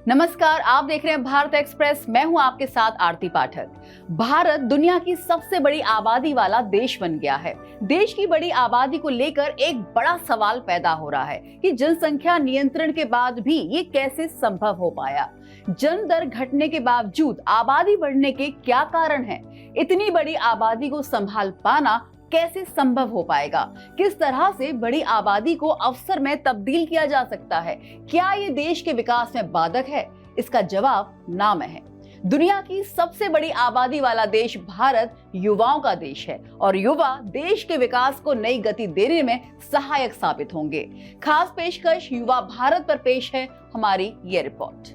नमस्कार, आप देख रहे हैं भारत एक्सप्रेस। मैं हूं आपके साथ आरती पाठक। भारत दुनिया की सबसे बड़ी आबादी वाला देश बन गया है। देश की बड़ी आबादी को लेकर एक बड़ा सवाल पैदा हो रहा है कि जनसंख्या नियंत्रण के बाद भी ये कैसे संभव हो पाया। जन्म दर घटने के बावजूद आबादी बढ़ने के क्या कारण हैं? इतनी बड़ी आबादी को संभाल पाना कैसे संभव हो पाएगा? किस तरह से बड़ी आबादी को अवसर में तब्दील किया जा सकता है? क्या ये देश के विकास में बाधक है? इसका जवाब ना में है। दुनिया की सबसे बड़ी आबादी वाला देश भारत युवाओं का देश है और युवा देश के विकास को नई गति देने में सहायक साबित होंगे। खास पेशकश युवा भारत पर पेश है हमारी ये रिपोर्ट।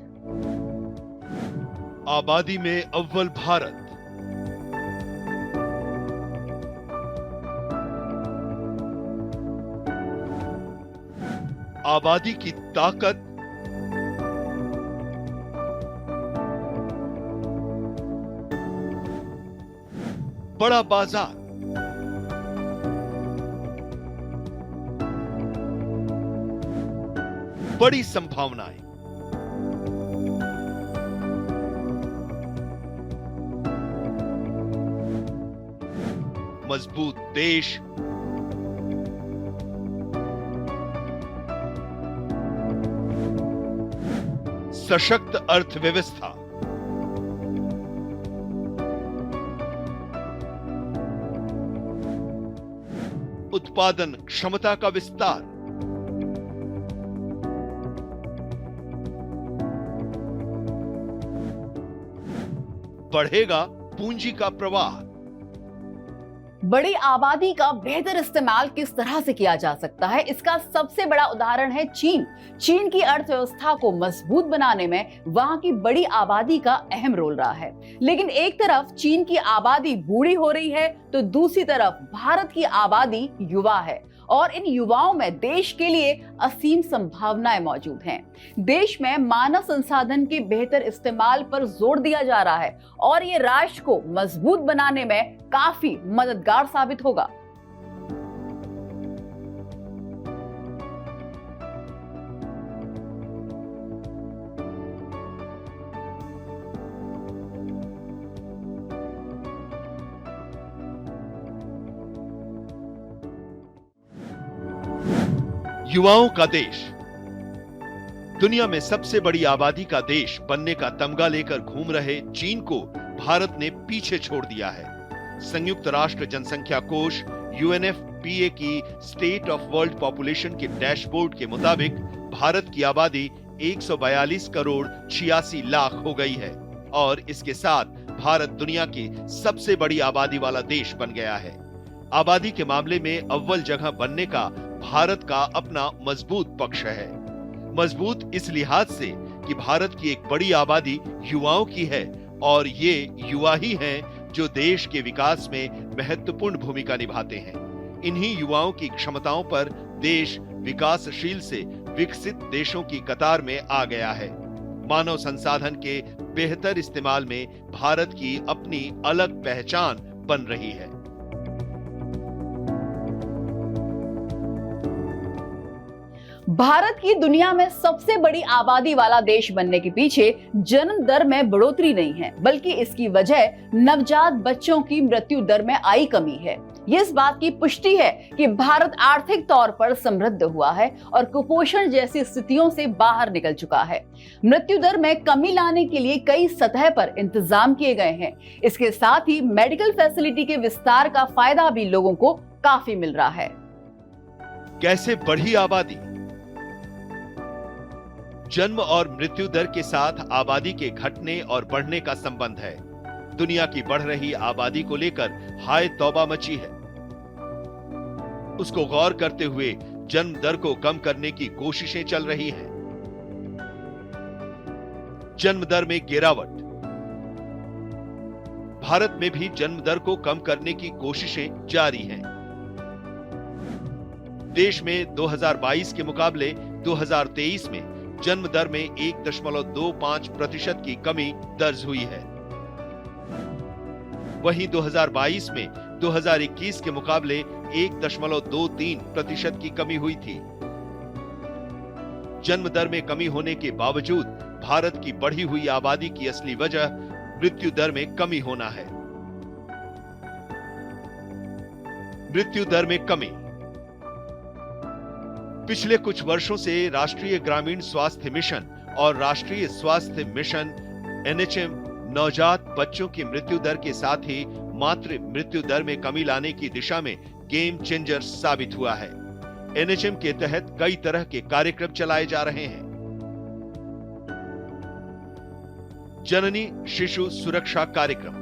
आबादी में अव्वल भारत। आबादी की ताकत, बड़ा बाजार, बड़ी संभावनाएं। मजबूत देश, सशक्त अर्थव्यवस्था, उत्पादन क्षमता का विस्तार, बढ़ेगा पूंजी का प्रवाह। बड़ी आबादी का बेहतर इस्तेमाल किस तरह से किया जा सकता है, इसका सबसे बड़ा उदाहरण है चीन। चीन की अर्थव्यवस्था को मजबूत बनाने में वहां की बड़ी आबादी का अहम रोल रहा है। लेकिन एक तरफ चीन की आबादी बूढ़ी हो रही है तो दूसरी तरफ भारत की आबादी युवा है और इन युवाओं में देश के लिए असीम संभावनाएं मौजूद हैं। देश में मानव संसाधन के बेहतर इस्तेमाल पर जोर दिया जा रहा है और ये राष्ट्र को मजबूत बनाने में काफी मददगार साबित होगा। युवाओं का देश। दुनिया में सबसे बड़ी आबादी का देश बनने का तमगा लेकर घूम रहे चीन को भारत ने पीछे छोड़ दिया है। संयुक्त राष्ट्र जनसंख्या कोष UNFPA की स्टेट ऑफ वर्ल्ड पॉपुलेशन के डैशबोर्ड के मुताबिक भारत की आबादी 142 करोड़ 86 लाख हो गई है और इसके साथ भारत दुनिया की सबसे बड़ी आबादी वाला देश बन गया है। आबादी के मामले में अव्वल जगह बनने का भारत का अपना मजबूत पक्ष है। मजबूत इस लिहाज से कि भारत की एक बड़ी आबादी युवाओं की है और ये युवा ही हैं जो देश के विकास में महत्वपूर्ण भूमिका निभाते हैं। इन्हीं युवाओं की क्षमताओं पर देश विकासशील से विकसित देशों की कतार में आ गया है। मानव संसाधन के बेहतर इस्तेमाल में भारत की अपनी अलग पहचान बन रही है। भारत की दुनिया में सबसे बड़ी आबादी वाला देश बनने के पीछे जन्म दर में बढ़ोतरी नहीं है, बल्कि इसकी वजह नवजात बच्चों की मृत्यु दर में आई कमी है। ये इस बात की पुष्टि है कि भारत आर्थिक तौर पर समृद्ध हुआ है और कुपोषण जैसी स्थितियों से बाहर निकल चुका है। मृत्यु दर में कमी लाने के लिए कई सतह पर इंतजाम किए गए हैं। इसके साथ ही मेडिकल फैसिलिटी के विस्तार का फायदा भी लोगों को काफी मिल रहा है। कैसे बढ़ी आबादी? जन्म और मृत्यु दर के साथ आबादी के घटने और बढ़ने का संबंध है। दुनिया की बढ़ रही आबादी को लेकर हाय तौबा मची है। उसको गौर करते हुए जन्म दर को कम करने की कोशिशें चल रही हैं। जन्म दर में गिरावट। भारत में भी जन्म दर को कम करने की कोशिशें जारी हैं। देश में 2022 के मुकाबले 2023 में जन्म दर में 1.25% की कमी दर्ज हुई है। वहीं 2022 में 2021 के मुकाबले 1.23% की कमी हुई थी। जन्म दर में कमी होने के बावजूद भारत की बढ़ी हुई आबादी की असली वजह मृत्यु दर में कमी होना है। मृत्यु दर में कमी। पिछले कुछ वर्षों से राष्ट्रीय ग्रामीण स्वास्थ्य मिशन और राष्ट्रीय स्वास्थ्य मिशन एनएचएम नवजात बच्चों की मृत्यु दर के साथ ही मातृ मृत्यु दर में कमी लाने की दिशा में गेम चेंजर साबित हुआ है। एनएचएम के तहत कई तरह के कार्यक्रम चलाए जा रहे हैं। जननी शिशु सुरक्षा कार्यक्रम।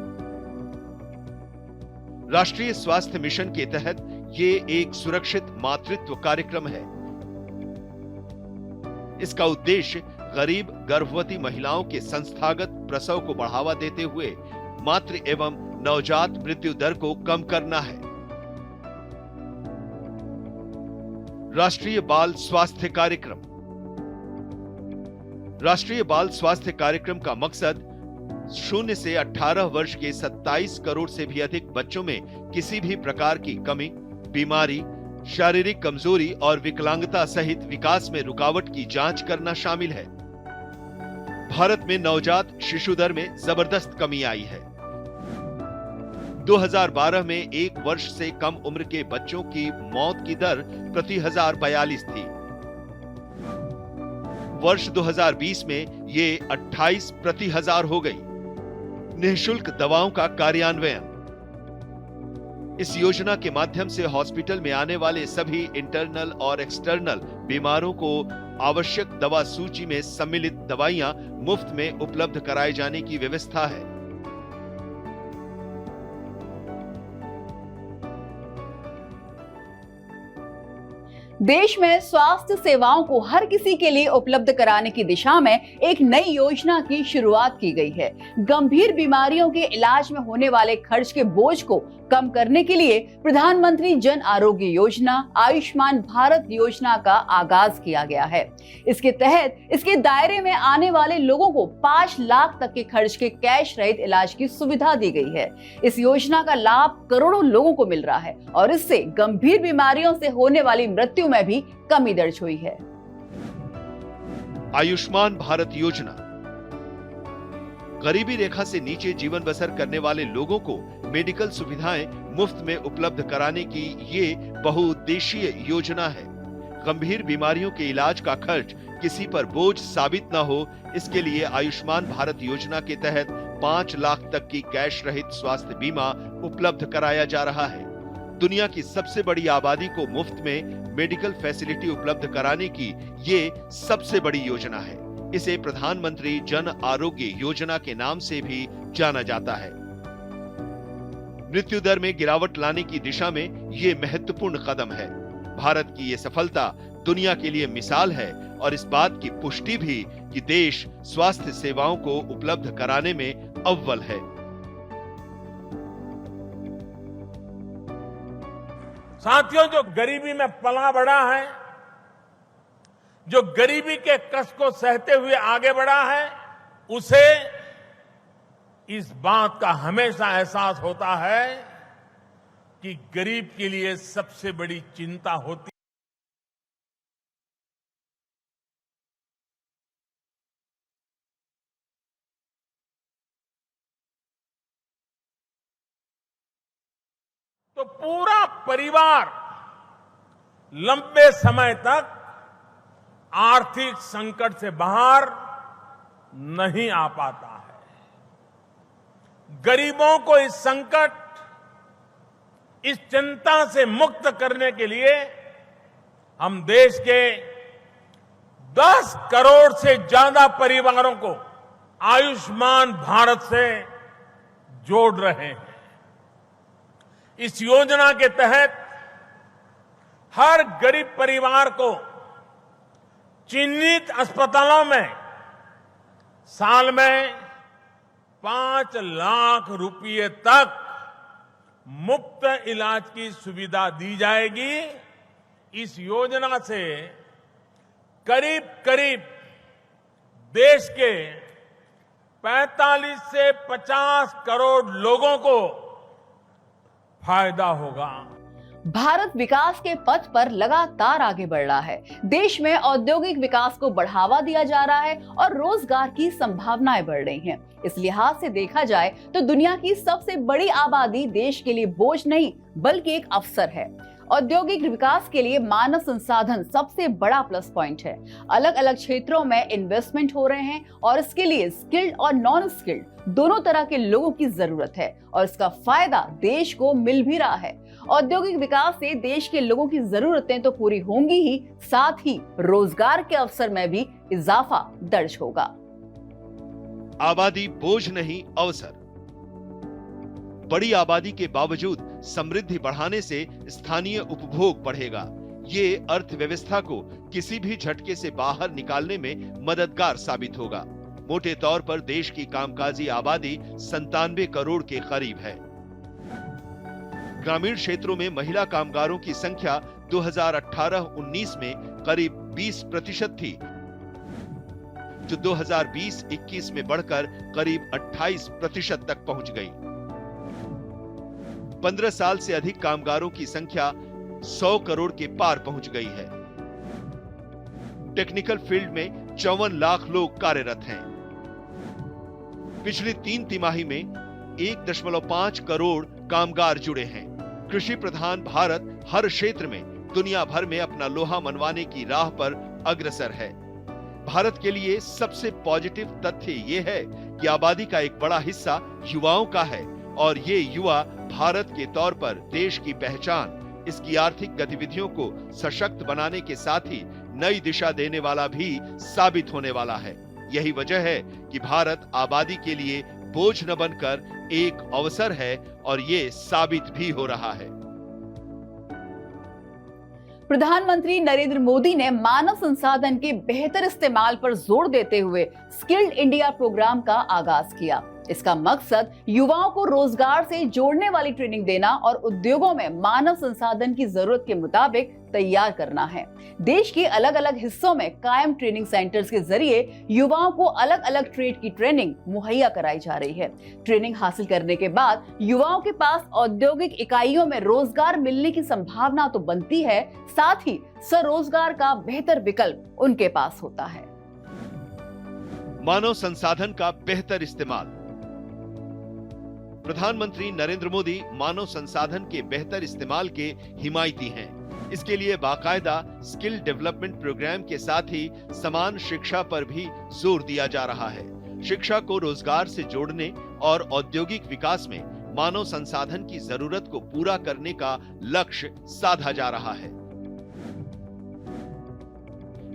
राष्ट्रीय स्वास्थ्य मिशन के तहत ये एक सुरक्षित मातृत्व कार्यक्रम है। इसका उद्देश्य गरीब गर्भवती महिलाओं के संस्थागत प्रसव को बढ़ावा देते हुए मातृ एवं नवजात मृत्यु दर को कम करना है। राष्ट्रीय बाल स्वास्थ्य कार्यक्रम। राष्ट्रीय बाल स्वास्थ्य कार्यक्रम का मकसद 0 से 18 वर्ष के 27 करोड़ से भी अधिक बच्चों में किसी भी प्रकार की कमी, बीमारी, शारीरिक कमजोरी और विकलांगता सहित विकास में रुकावट की जांच करना शामिल है। भारत में नवजात शिशु दर में जबरदस्त कमी आई है। 2012 में 1 वर्ष से कम उम्र के बच्चों की मौत की दर प्रति 1042 थी। वर्ष 2020 में ये 28 प्रति 1000 हो गई। निःशुल्क दवाओं का कार्यान्वयन। इस योजना के माध्यम से हॉस्पिटल में आने वाले सभी इंटरनल और एक्सटर्नल बीमारों को आवश्यक दवा सूची में सम्मिलित दवाइयां मुफ्त में उपलब्ध कराए जाने की व्यवस्था है। देश में स्वास्थ्य सेवाओं को हर किसी के लिए उपलब्ध कराने की दिशा में एक नई योजना की शुरुआत की गई है। गंभीर बीमारियों के इलाज में होने वाले खर्च के बोझ को कम करने के लिए प्रधानमंत्री जन आरोग्य योजना आयुष्मान भारत योजना का आगाज किया गया है। इसके तहत इसके दायरे में आने वाले लोगों को 5 लाख तक के खर्च के कैश रहित इलाज की सुविधा दी गई है। इस योजना का लाभ करोड़ों लोगों को मिल रहा है और इससे गंभीर बीमारियों से होने वाली मृत्यु में भी कमी दर्ज हुई है। आयुष्मान भारत योजना गरीबी रेखा से नीचे जीवन बसर करने वाले लोगों को मेडिकल सुविधाएं मुफ्त में उपलब्ध कराने की ये बहुउद्देशीय योजना है। गंभीर बीमारियों के इलाज का खर्च किसी पर बोझ साबित न हो, इसके लिए आयुष्मान भारत योजना के तहत 5 लाख तक की कैश रहित स्वास्थ्य बीमा उपलब्ध कराया जा रहा है। दुनिया की सबसे बड़ी आबादी को मुफ्त में मेडिकल फैसिलिटी उपलब्ध कराने की ये सबसे बड़ी योजना है। इसे प्रधानमंत्री जन आरोग्य योजना के नाम से भी जाना जाता है। मृत्यु दर में गिरावट लाने की दिशा में ये महत्वपूर्ण कदम है। भारत की ये सफलता दुनिया के लिए मिसाल है और इस बात की पुष्टि भी कि देश स्वास्थ्य सेवाओं को उपलब्ध कराने में अव्वल है। साथियों, जो गरीबी में पला बढ़ा है, जो गरीबी के कष्ट को सहते हुए आगे बढ़ा है, उसे इस बात का हमेशा एहसास होता है कि गरीब के लिए सबसे बड़ी चिंता होती तो पूरा परिवार लंबे समय तक आर्थिक संकट से बाहर नहीं आ पाता है। गरीबों को इस संकट, इस चिंता से मुक्त करने के लिए हम देश के 10 करोड़ से ज्यादा परिवारों को आयुष्मान भारत से जोड़ रहे हैं। इस योजना के तहत हर गरीब परिवार को चिन्हित अस्पतालों में साल में 5 लाख रुपए तक मुफ्त इलाज की सुविधा दी जाएगी। इस योजना से करीब करीब देश के 45 से 50 करोड़ लोगों को फायदा होगा। भारत विकास के पथ पर लगातार आगे बढ़ रहा है। देश में औद्योगिक विकास को बढ़ावा दिया जा रहा है और रोजगार की संभावनाएं बढ़ रही हैं। इस लिहाज से देखा जाए तो दुनिया की सबसे बड़ी आबादी देश के लिए बोझ नहीं बल्कि एक अवसर है। औद्योगिक विकास के लिए मानव संसाधन सबसे बड़ा प्लस पॉइंट है। अलग अलग क्षेत्रों में इन्वेस्टमेंट हो रहे हैं और इसके लिए स्किल्ड और नॉन स्किल्ड दोनों तरह के लोगों की जरूरत है और इसका फायदा देश को मिल भी रहा है। औद्योगिक विकास से देश के लोगों की जरूरतें तो पूरी होंगी ही, साथ ही रोजगार के अवसर में भी इजाफा दर्ज होगा। आबादी बोझ नहीं, अवसर। बड़ी आबादी के बावजूद समृद्धि बढ़ाने से स्थानीय उपभोग बढ़ेगा। ये अर्थव्यवस्था को किसी भी झटके से बाहर निकालने में मददगार साबित होगा। मोटे तौर पर देश की कामकाजी आबादी 97 करोड़ के करीब है। ग्रामीण क्षेत्रों में महिला कामगारों की संख्या 2018-19 में करीब 20% थी, जो 2020-21 में बढ़कर करीब 28% तक पहुंच गई। 15 साल से अधिक कामगारों की संख्या 100 करोड़ के पार पहुंच गई है। टेक्निकल फील्ड में 54 लाख लोग कार्यरत हैं। पिछली 3 तिमाही में 1.5 करोड़ कामगार जुड़े हैं। कृषि प्रधान भारत हर क्षेत्र में दुनिया भर में अपना लोहा मनवाने की राह पर अग्रसर है। भारत के लिए सबसे पॉजिटिव तथ्य यह है कि आबादी का एक बड़ा हिस्सा युवाओं का है और ये युवा भारत के तौर पर देश की पहचान, इसकी आर्थिक गतिविधियों को सशक्त बनाने के साथ ही नई दिशा देने वाला भी साबित होने वाला है। यही वजह है कि भारत आबादी के लिए बोझ न बनकर एक अवसर है और ये साबित भी हो रहा है। प्रधानमंत्री नरेंद्र मोदी ने मानव संसाधन के बेहतर इस्तेमाल पर जोर देते हुए स्किल्ड इंडिया प्रोग्राम का आगाज किया। इसका मकसद युवाओं को रोजगार से जोड़ने वाली ट्रेनिंग देना और उद्योगों में मानव संसाधन की जरूरत के मुताबिक तैयार करना है। देश के अलग अलग हिस्सों में कायम ट्रेनिंग सेंटर्स के जरिए युवाओं को अलग अलग ट्रेड की ट्रेनिंग मुहैया कराई जा रही है। ट्रेनिंग हासिल करने के बाद युवाओं के पास औद्योगिक इकाइयों में रोजगार मिलने की संभावना तो बनती है, साथ ही स्वरोजगार का बेहतर विकल्प उनके पास होता है। मानव संसाधन का बेहतर इस्तेमाल। प्रधानमंत्री नरेंद्र मोदी मानव संसाधन के बेहतर इस्तेमाल के हिमायती हैं। इसके लिए बाकायदा स्किल डेवलपमेंट प्रोग्राम के साथ ही समान शिक्षा पर भी जोर दिया जा रहा है। शिक्षा को रोजगार से जोड़ने और औद्योगिक विकास में मानव संसाधन की जरूरत को पूरा करने का लक्ष्य साधा जा रहा है।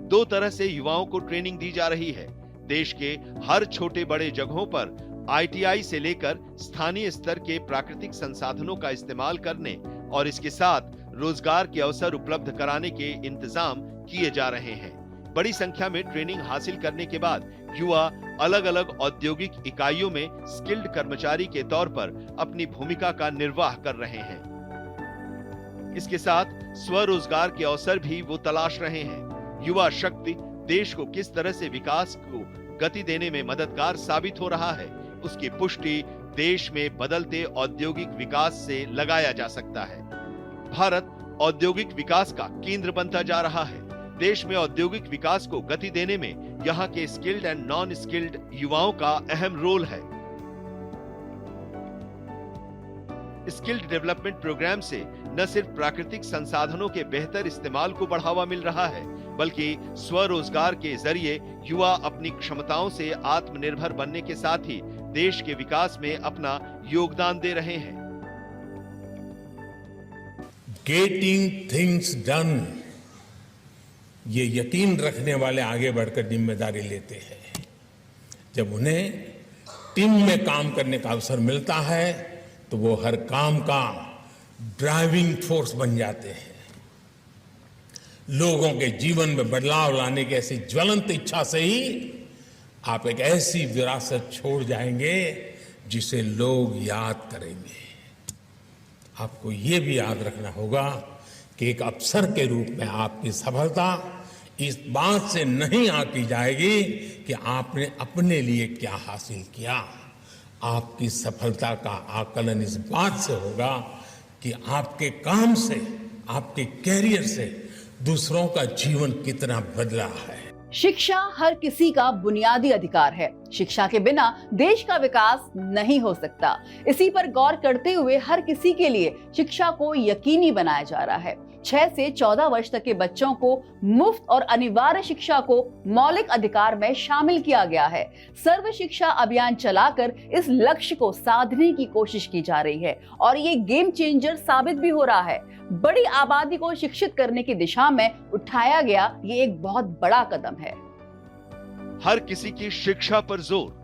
2 तरह से युवाओं को ट्रेनिंग दी जा रही है। देश के हर छोटे बड़े जगहों पर ITI से लेकर स्थानीय स्तर के प्राकृतिक संसाधनों का इस्तेमाल करने और इसके साथ रोजगार के अवसर उपलब्ध कराने के इंतजाम किए जा रहे हैं। बड़ी संख्या में ट्रेनिंग हासिल करने के बाद युवा अलग अलग औद्योगिक इकाइयों में स्किल्ड कर्मचारी के तौर पर अपनी भूमिका का निर्वाह कर रहे हैं। इसके साथ स्वरोजगार के अवसर भी वो तलाश रहे हैं। युवा शक्ति देश को किस तरह से विकास को गति देने में मददगार साबित हो रहा है, उसकी पुष्टि देश में बदलते औद्योगिक विकास से लगाया जा सकता है। भारत औद्योगिक विकास का केंद्र बनता जा रहा है। देश में औद्योगिक विकास को गति देने में यहाँ के स्किल्ड एंड नॉन स्किल्ड युवाओं का अहम रोल है। स्किल्ड डेवलपमेंट प्रोग्राम से न सिर्फ प्राकृतिक संसाधनों के बेहतर इस्तेमाल को बढ़ावा मिल रहा है, बल्कि स्वरोजगार के जरिए युवा अपनी क्षमताओं से आत्मनिर्भर बनने के साथ ही देश के विकास में अपना योगदान दे रहे हैं। गेटिंग थिंग्स डन, ये यकीन रखने वाले आगे बढ़कर जिम्मेदारी लेते हैं। जब उन्हें टीम में काम करने का अवसर मिलता है तो वो हर काम का ड्राइविंग फोर्स बन जाते हैं। लोगों के जीवन में बदलाव लाने की ऐसी ज्वलंत इच्छा से ही आप एक ऐसी विरासत छोड़ जाएंगे जिसे लोग याद करेंगे। आपको ये भी याद रखना होगा कि एक अफसर के रूप में आपकी सफलता इस बात से नहीं आंकी जाएगी कि आपने अपने लिए क्या हासिल किया। आपकी सफलता का आकलन इस बात से होगा कि आपके काम से, आपके कैरियर से दूसरों का जीवन कितना बदला है। शिक्षा हर किसी का बुनियादी अधिकार है। शिक्षा के बिना देश का विकास नहीं हो सकता। इसी पर गौर करते हुए हर किसी के लिए शिक्षा को यकीनी बनाया जा रहा है। 6 से 14 वर्ष तक के बच्चों को मुफ्त और अनिवार्य शिक्षा को मौलिक अधिकार में शामिल किया गया है। सर्व शिक्षा अभियान चलाकर इस लक्ष्य को साधने की कोशिश की जा रही है और ये गेम चेंजर साबित भी हो रहा है। बड़ी आबादी को शिक्षित करने की दिशा में उठाया गया ये एक बहुत बड़ा कदम है। हर किसी की शिक्षा पर जोर।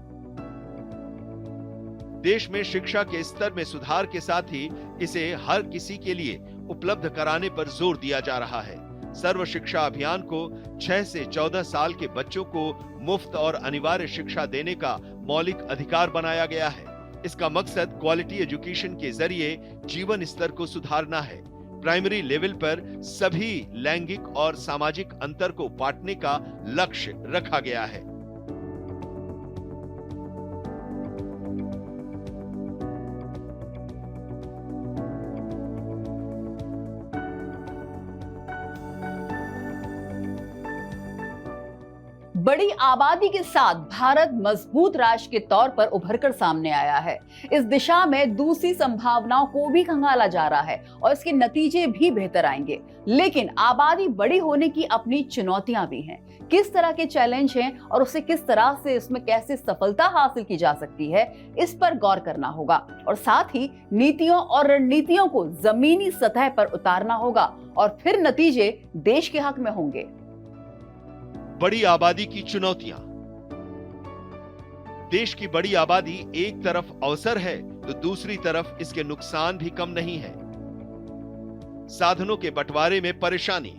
देश में शिक्षा के स्तर में सुधार के साथ ही इसे हर किसी के लिए उपलब्ध कराने पर जोर दिया जा रहा है। सर्व शिक्षा अभियान को 6 से 14 साल के बच्चों को मुफ्त और अनिवार्य शिक्षा देने का मौलिक अधिकार बनाया गया है। इसका मकसद क्वालिटी एजुकेशन के जरिए जीवन स्तर को सुधारना है। प्राइमरी लेवल पर सभी लैंगिक और सामाजिक अंतर को पाटने का लक्ष्य रखा गया है। बड़ी आबादी के साथ भारत मजबूत राष्ट्र के तौर पर उभरकर सामने आया है। इस दिशा में दूसरी संभावनाओं को भी खंगाला जा रहा है और इसके नतीजे भी बेहतर आएंगे। लेकिन आबादी बड़ी होने की अपनी चुनौतियां भी हैं। किस तरह के चैलेंज हैं और उसे किस तरह से इसमें कैसे सफलता हासिल की जा सकती है, इस पर गौर करना होगा और साथ ही नीतियों और रणनीतियों को जमीनी सतह पर उतारना होगा और फिर नतीजे देश के हक में होंगे। बड़ी आबादी की चुनौतियां। देश की बड़ी आबादी एक तरफ अवसर है तो दूसरी तरफ इसके नुकसान भी कम नहीं है। साधनों के बंटवारे में परेशानी।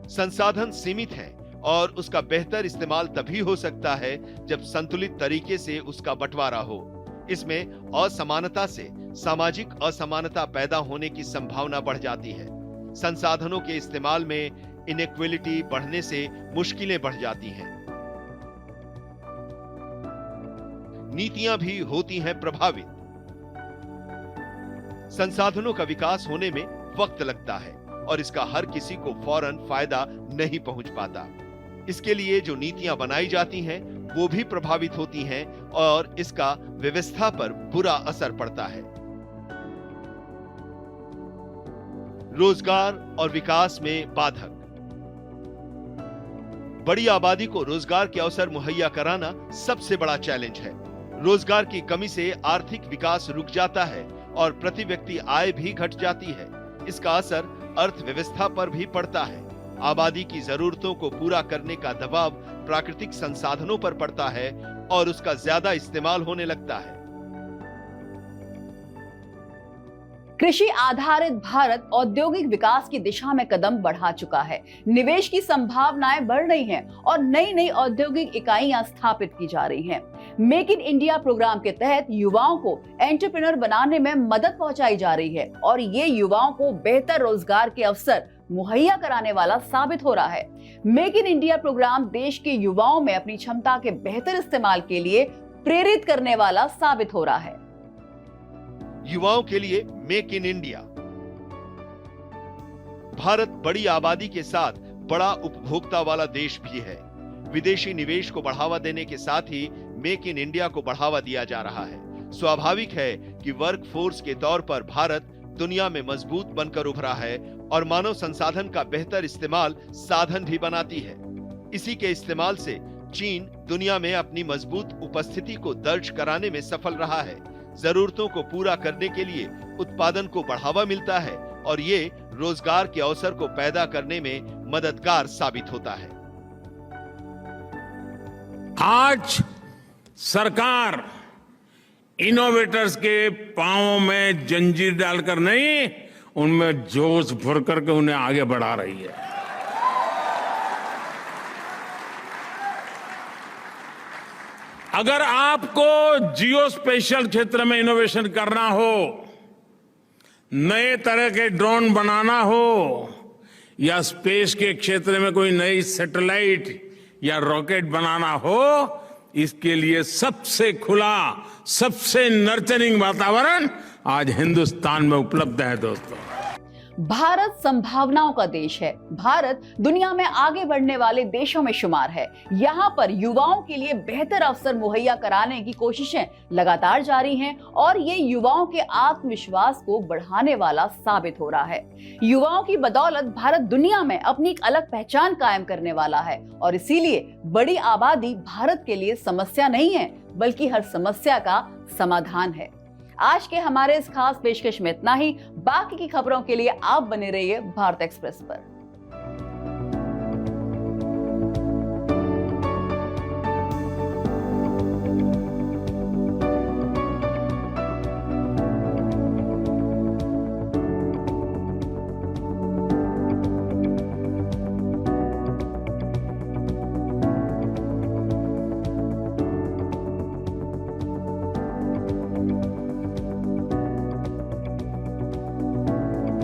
संसाधन सीमित हैं और उसका बेहतर इस्तेमाल तभी हो सकता है जब संतुलित तरीके से उसका बंटवारा हो। इसमें असमानता से सामाजिक असमानता पैदा होने की संभावना बढ़ जाती है। संसाधनों के इस्तेमाल में इनइक्वालिटी बढ़ने से मुश्किलें बढ़ जाती हैं। नीतियां भी होती हैं प्रभावित। संसाधनों का विकास होने में वक्त लगता है और इसका हर किसी को फौरन फायदा नहीं पहुंच पाता। इसके लिए जो नीतियां बनाई जाती हैं वो भी प्रभावित होती हैं और इसका व्यवस्था पर बुरा असर पड़ता है। रोजगार और विकास में बाधक। बड़ी आबादी को रोजगार के अवसर मुहैया कराना सबसे बड़ा चैलेंज है। रोजगार की कमी से आर्थिक विकास रुक जाता है और प्रति व्यक्ति आय भी घट जाती है। इसका असर अर्थव्यवस्था पर भी पड़ता है। आबादी की जरूरतों को पूरा करने का दबाव प्राकृतिक संसाधनों पर पड़ता है और उसका ज्यादा इस्तेमाल होने लगता है। कृषि आधारित भारत औद्योगिक विकास की दिशा में कदम बढ़ा चुका है। निवेश की संभावनाएं बढ़ रही हैं और नई नई औद्योगिक इकाइयां स्थापित की जा रही हैं। मेक इन इंडिया प्रोग्राम के तहत युवाओं को एंटरप्रेन्योर बनाने में मदद पहुंचाई जा रही है और ये युवाओं को बेहतर रोजगार के अवसर मुहैया कराने वाला साबित हो रहा है। मेक इन इंडिया प्रोग्राम देश के युवाओं में अपनी क्षमता के बेहतर इस्तेमाल के लिए प्रेरित करने वाला साबित हो रहा है। युवाओं के लिए मेक इन इंडिया। भारत बड़ी आबादी के साथ बड़ा उपभोक्ता वाला देश भी है। विदेशी निवेश को बढ़ावा देने के साथ ही मेक इन इंडिया को बढ़ावा दिया जा रहा है। स्वाभाविक है कि वर्क फोर्स के तौर पर भारत दुनिया में मजबूत बनकर उभरा है और मानव संसाधन का बेहतर इस्तेमाल साधन भी बनाती है। इसी के इस्तेमाल से चीन दुनिया में अपनी मजबूत उपस्थिति को दर्ज कराने में सफल रहा है। जरूरतों को पूरा करने के लिए उत्पादन को बढ़ावा मिलता है और ये रोजगार के अवसर को पैदा करने में मददगार साबित होता है। आज सरकार इनोवेटर्स के पांवों में जंजीर डालकर नहीं, उनमें जोश भर करके उन्हें आगे बढ़ा रही है। अगर आपको जियो स्पेशल क्षेत्र में इनोवेशन करना हो, नए तरह के ड्रोन बनाना हो या स्पेस के क्षेत्र में कोई नई सैटेलाइट या रॉकेट बनाना हो, इसके लिए सबसे खुला, सबसे नर्चरिंग वातावरण आज हिंदुस्तान में उपलब्ध है दोस्तों। भारत संभावनाओं का देश है। भारत दुनिया में आगे बढ़ने वाले देशों में शुमार है। यहाँ पर युवाओं के लिए बेहतर अवसर मुहैया कराने की कोशिशें लगातार जारी हैं और ये युवाओं के आत्मविश्वास को बढ़ाने वाला साबित हो रहा है। युवाओं की बदौलत भारत दुनिया में अपनी एक अलग पहचान कायम करने वाला है और इसीलिए बड़ी आबादी भारत के लिए समस्या नहीं है, बल्कि हर समस्या का समाधान है। आज के हमारे इस खास पेशकश में इतना ही। बाकी की खबरों के लिए आप बने रहिए भारत एक्सप्रेस पर।